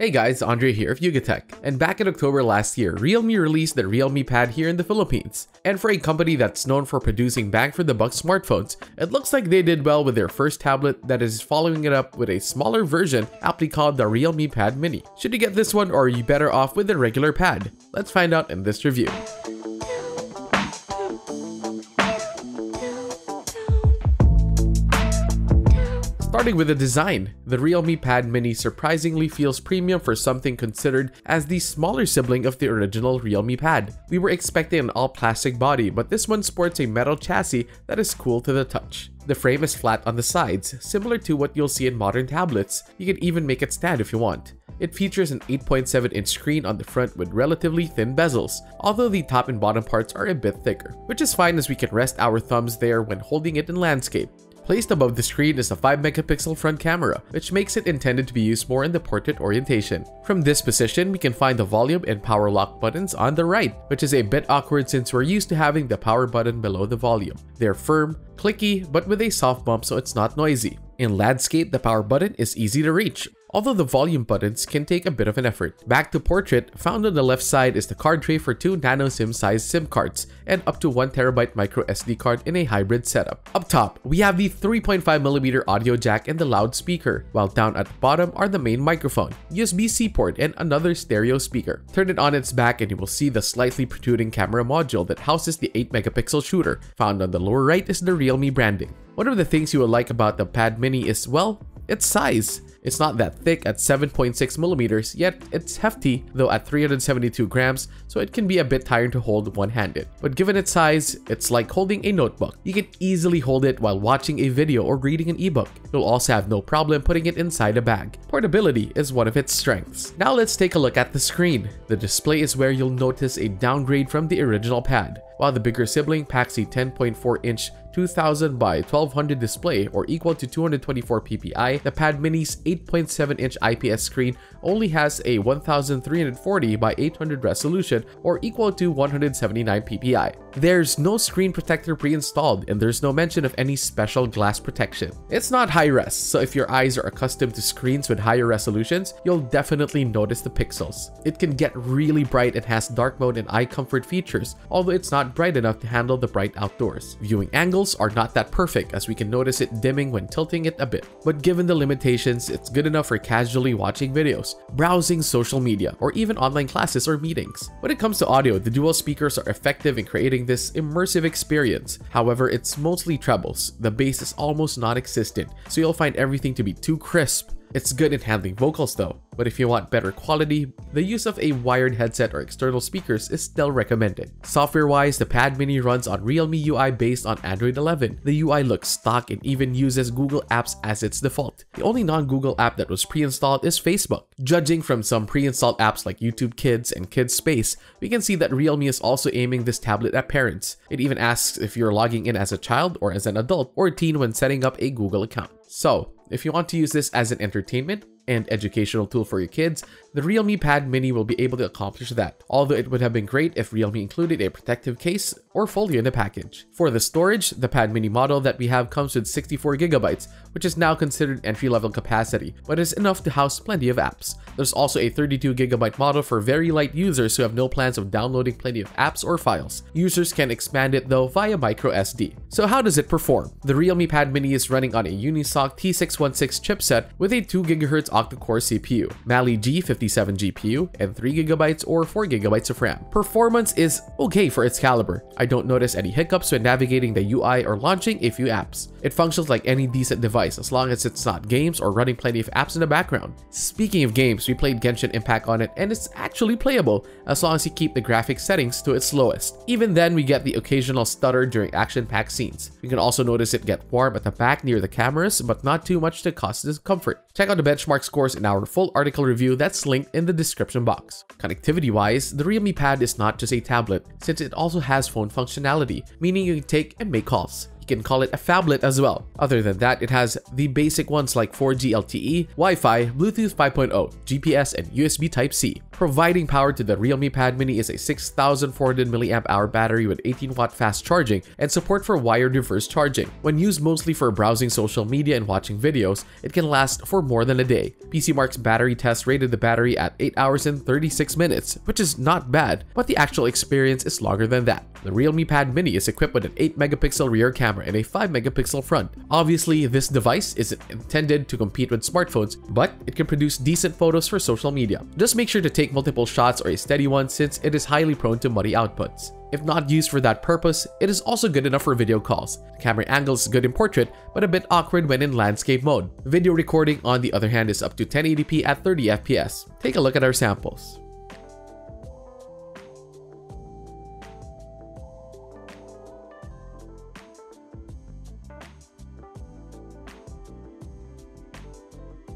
Hey guys, Andre here of Yugatech, and back in October last year, Realme released the Realme Pad here in the Philippines. And for a company that's known for producing bang-for-the-buck smartphones, it looks like they did well with their first tablet that is following it up with a smaller version aptly called the Realme Pad Mini. Should you get this one, or are you better off with the regular pad? Let's find out in this review. Starting with the design, the Realme Pad Mini surprisingly feels premium for something considered as the smaller sibling of the original Realme Pad. We were expecting an all-plastic body, but this one sports a metal chassis that is cool to the touch. The frame is flat on the sides, similar to what you'll see in modern tablets. You can even make it stand if you want. It features an 8.7-inch screen on the front with relatively thin bezels, although the top and bottom parts are a bit thicker, which is fine as we can rest our thumbs there when holding it in landscape. Placed above the screen is a 5-megapixel front camera, which makes it intended to be used more in the portrait orientation. From this position, we can find the volume and power lock buttons on the right, which is a bit awkward since we're used to having the power button below the volume. They're firm, clicky, but with a soft bump so it's not noisy. In landscape, the power button is easy to reach, although the volume buttons can take a bit of an effort. Back to portrait, found on the left side is the card tray for 2 nano SIM size SIM cards and up to 1TB micro SD card in a hybrid setup. Up top, we have the 3.5mm audio jack and the loudspeaker, while down at the bottom are the main microphone, USB-C port, and another stereo speaker. Turn it on its back and you will see the slightly protruding camera module that houses the 8-megapixel shooter. Found on the lower right is the Realme branding. One of the things you will like about the Pad Mini is, well, its size. It's not that thick at 7.6mm, yet it's hefty, though at 372 grams, so it can be a bit tiring to hold one-handed. But given its size, it's like holding a notebook. You can easily hold it while watching a video or reading an ebook. You'll also have no problem putting it inside a bag. Portability is one of its strengths. Now let's take a look at the screen. The display is where you'll notice a downgrade from the original pad. While the bigger sibling packs a 10.4-inch 2000 by 1200 display, or equal to 224 ppi, the Pad Mini's 8.7-inch IPS screen only has a 1340 by 800 resolution, or equal to 179 ppi. There's no screen protector pre-installed, and there's no mention of any special glass protection. It's not high-res, so if your eyes are accustomed to screens with higher resolutions, you'll definitely notice the pixels. It can get really bright and has dark mode and eye comfort features, although it's not bright enough to handle the bright outdoors. Viewing angles are not that perfect, as we can notice it dimming when tilting it a bit. But given the limitations, it's good enough for casually watching videos, browsing social media, or even online classes or meetings. When it comes to audio, the dual speakers are effective in creating this immersive experience. However, it's mostly trebles. The bass is almost non-existent, so you'll find everything to be too crisp. It's good in handling vocals though, but if you want better quality, the use of a wired headset or external speakers is still recommended. Software-wise, the Pad Mini runs on Realme UI based on Android 11. The UI looks stock and even uses Google Apps as its default. The only non-Google app that was pre-installed is Facebook. Judging from some pre-installed apps like YouTube Kids and Kids Space, we can see that Realme is also aiming this tablet at parents. It even asks if you're logging in as a child or as an adult or teen when setting up a Google account. So, if you want to use this as an entertainment and educational tool for your kids, the Realme Pad Mini will be able to accomplish that, although it would have been great if Realme included a protective case or folio in the package. For the storage, the Pad Mini model that we have comes with 64GB, which is now considered entry-level capacity, but is enough to house plenty of apps. There's also a 32GB model for very light users who have no plans of downloading plenty of apps or files. Users can expand it though via micro SD. So how does it perform? The Realme Pad Mini is running on a Unisoc T616 chipset with a 2GHz octa-core CPU, Mali G57 GPU, and 3GB or 4GB of RAM. Performance is okay for its caliber. I don't notice any hiccups when navigating the UI or launching a few apps. It functions like any decent device as long as it's not games or running plenty of apps in the background. Speaking of games, we played Genshin Impact on it and it's actually playable as long as you keep the graphics settings to its lowest. Even then, we get the occasional stutter during action-packed scenes. You can also notice it get warm at the back near the cameras, but not too much to cause discomfort. Check out the benchmark scores in our full article review that's linked in the description box. Connectivity-wise, the Realme Pad is not just a tablet, since it also has phone functionality, meaning you can take and make calls. You can call it a phablet as well. Other than that, it has the basic ones like 4G LTE, Wi-Fi, Bluetooth 5.0, GPS, and USB Type-C. Providing power to the Realme Pad Mini is a 6,400 mAh battery with 18-watt fast charging and support for wired reverse charging. When used mostly for browsing social media and watching videos, it can last for more than a day. PCMark's battery test rated the battery at 8 hours and 36 minutes, which is not bad, but the actual experience is longer than that. The Realme Pad Mini is equipped with an 8-megapixel rear camera and a 5-megapixel front. Obviously, this device isn't intended to compete with smartphones, but it can produce decent photos for social media. Just make sure to take multiple shots or a steady one since it is highly prone to muddy outputs. If not used for that purpose, it is also good enough for video calls. The camera angle is good in portrait, but a bit awkward when in landscape mode. Video recording, on the other hand, is up to 1080p at 30 FPS. Take a look at our samples.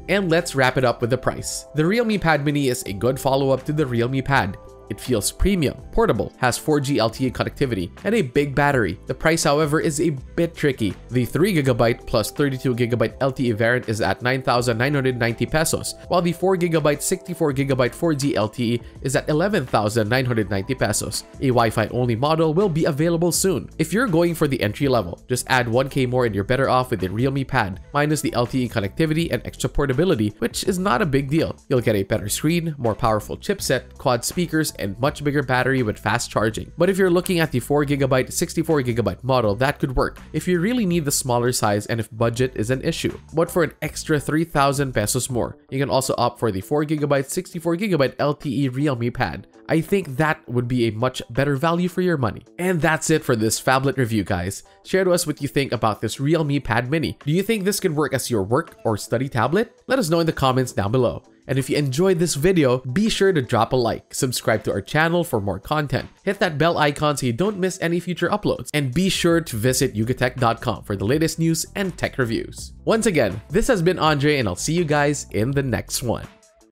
And let's wrap it up with the price. The Realme Pad Mini is a good follow-up to the Realme Pad. It feels premium, portable, has 4G LTE connectivity, and a big battery. The price, however, is a bit tricky. The 3GB plus 32GB LTE variant is at 9,990 pesos, while the 4GB 64GB 4G LTE is at 11,990 pesos. A Wi-Fi only model will be available soon. If you're going for the entry level, just add 1K more and you're better off with the Realme Pad, minus the LTE connectivity and extra portability, which is not a big deal. You'll get a better screen, more powerful chipset, quad speakers, and much bigger battery with fast charging. But if you're looking at the 4GB, 64GB model, that could work if you really need the smaller size and if budget is an issue. But for an extra 3,000 pesos more, you can also opt for the 4GB, 64GB LTE Realme Pad. I think that would be a much better value for your money. And that's it for this phablet review, guys. Share to us what you think about this Realme Pad Mini. Do you think this could work as your work or study tablet? Let us know in the comments down below. And if you enjoyed this video, be sure to drop a like, subscribe to our channel for more content, hit that bell icon so you don't miss any future uploads, and be sure to visit yugatech.com for the latest news and tech reviews. Once again, this has been Andre, and I'll see you guys in the next one.